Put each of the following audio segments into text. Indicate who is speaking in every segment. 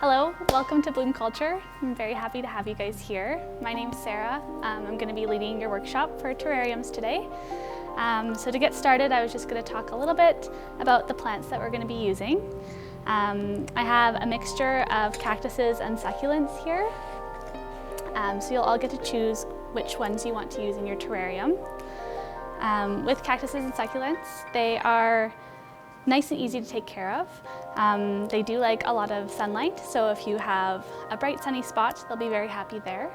Speaker 1: Hello, welcome to Bloom Culture. I'm very happy to have you guys here. My name's Sarah. I'm going to be leading your workshop for terrariums today. So to get started, I was just going to talk a little bit about the plants that we're going to be using. I have a mixture of cactuses and succulents here. So you'll all get to choose which ones you want to use in your terrarium. With cactuses and succulents, they are nice and easy to take care of. They do like a lot of sunlight, so if you have a bright sunny spot, they'll be very happy there.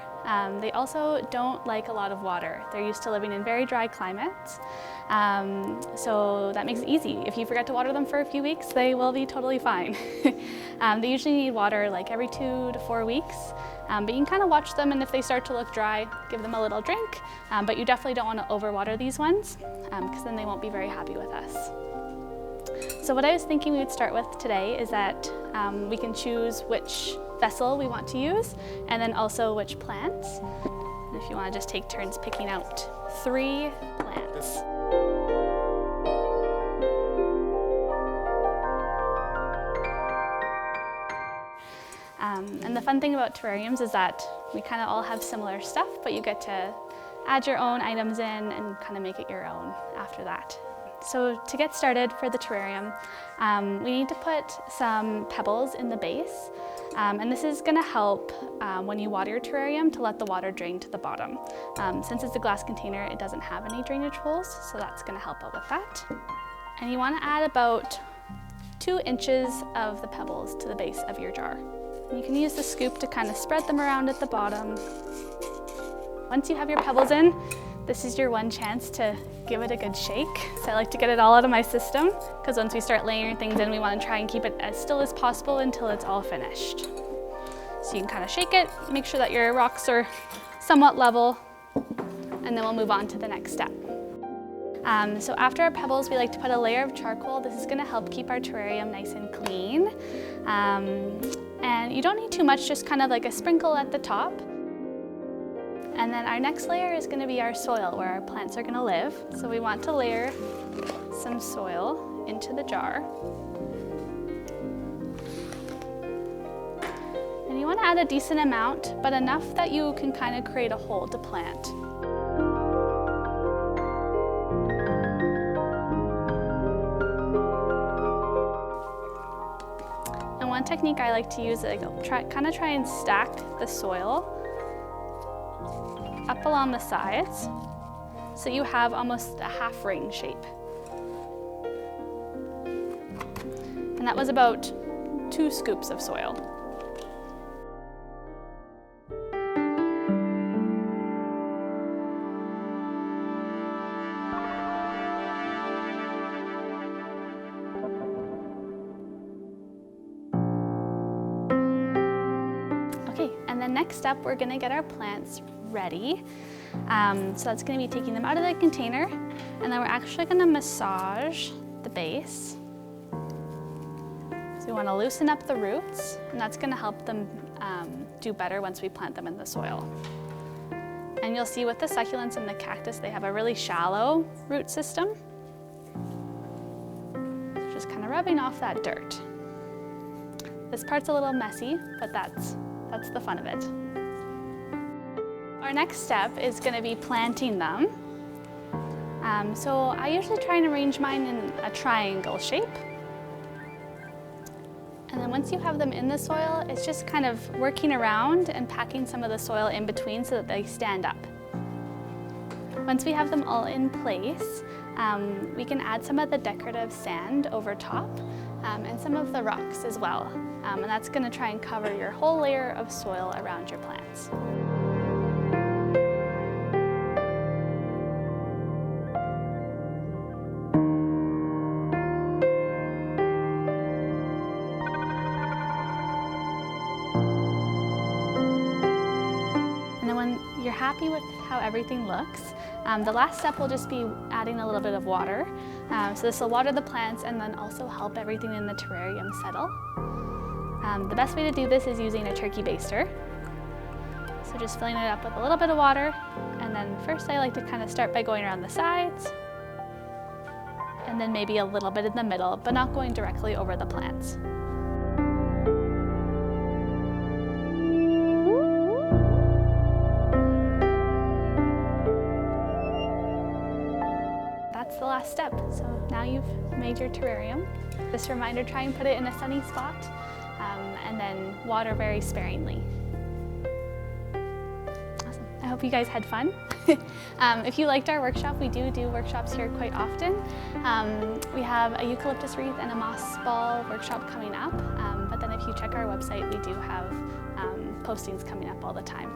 Speaker 1: They also don't like a lot of water. They're used to living in very dry climates, so that makes it easy. If you forget to water them for a few weeks, they will be totally fine. They usually need water like every 2 to 4 weeks, but you can kind of watch them, and if they start to look dry, give them a little drink, but you definitely don't want to overwater these ones, because then they won't be very happy with us. So what I was thinking we would start with today is that we can choose which vessel we want to use, and then also which plants. And if you want to just take turns picking out 3 plants. And the fun thing about terrariums is that we kind of all have similar stuff, but you get to add your own items in and kind of make it your own after that. So to get started for the terrarium, we need to put some pebbles in the base. And this is going to help when you water your terrarium to let the water drain to the bottom. Since it's a glass container, it doesn't have any drainage holes, so that's going to help out with that. And you want to add about 2 inches of the pebbles to the base of your jar. And you can use the scoop to kind of spread them around at the bottom. Once you have your pebbles in, this is your one chance to give it a good shake. So I like to get it all out of my system, because once we start layering things in, we want to try and keep it as still as possible until it's all finished. So you can kind of shake it, make sure that your rocks are somewhat level, and then we'll move on to the next step. So after our pebbles, we like to put a layer of charcoal. This is going to help keep our terrarium nice and clean. And you don't need too much, just kind of like a sprinkle at the top. And then our next layer is going to be our soil, where our plants are going to live. So we want to layer some soil into the jar. And you want to add a decent amount, but enough that you can kind of create a hole to plant. And one technique I like to use is kind of try and stack the soil up along the sides, so you have almost a half ring shape. And that was about 2 scoops of soil. Okay, and then next up, we're going to get our plants ready. So that's going to be taking them out of the container, and then we're actually going to massage the base. So we want to loosen up the roots, and that's going to help them do better once we plant them in the soil. And you'll see with the succulents and the cactus, they have a really shallow root system. So just kind of rubbing off that dirt. This part's a little messy, but that's the fun of it. Our next step is going to be planting them. So I usually try and arrange mine in a triangle shape. And then once you have them in the soil, it's just kind of working around and packing some of the soil in between so that they stand up. Once we have them all in place, we can add some of the decorative sand over top and some of the rocks as well. And that's going to try and cover your whole layer of soil around your plants. When you're happy with how everything looks, the last step will just be adding a little bit of water. So this will water the plants and then also help everything in the terrarium settle. The best way to do this is using a turkey baster. So just filling it up with a little bit of water, and then first I like to kind of start by going around the sides, and then maybe a little bit in the middle, but not going directly over the plants. last step. So now you've made your terrarium. Just a reminder, try and put it in a sunny spot and then water very sparingly. Awesome. I hope you guys had fun. If you liked our workshop, we do workshops here quite often. We have a eucalyptus wreath and a moss ball workshop coming up, but then if you check our website, we do have postings coming up all the time.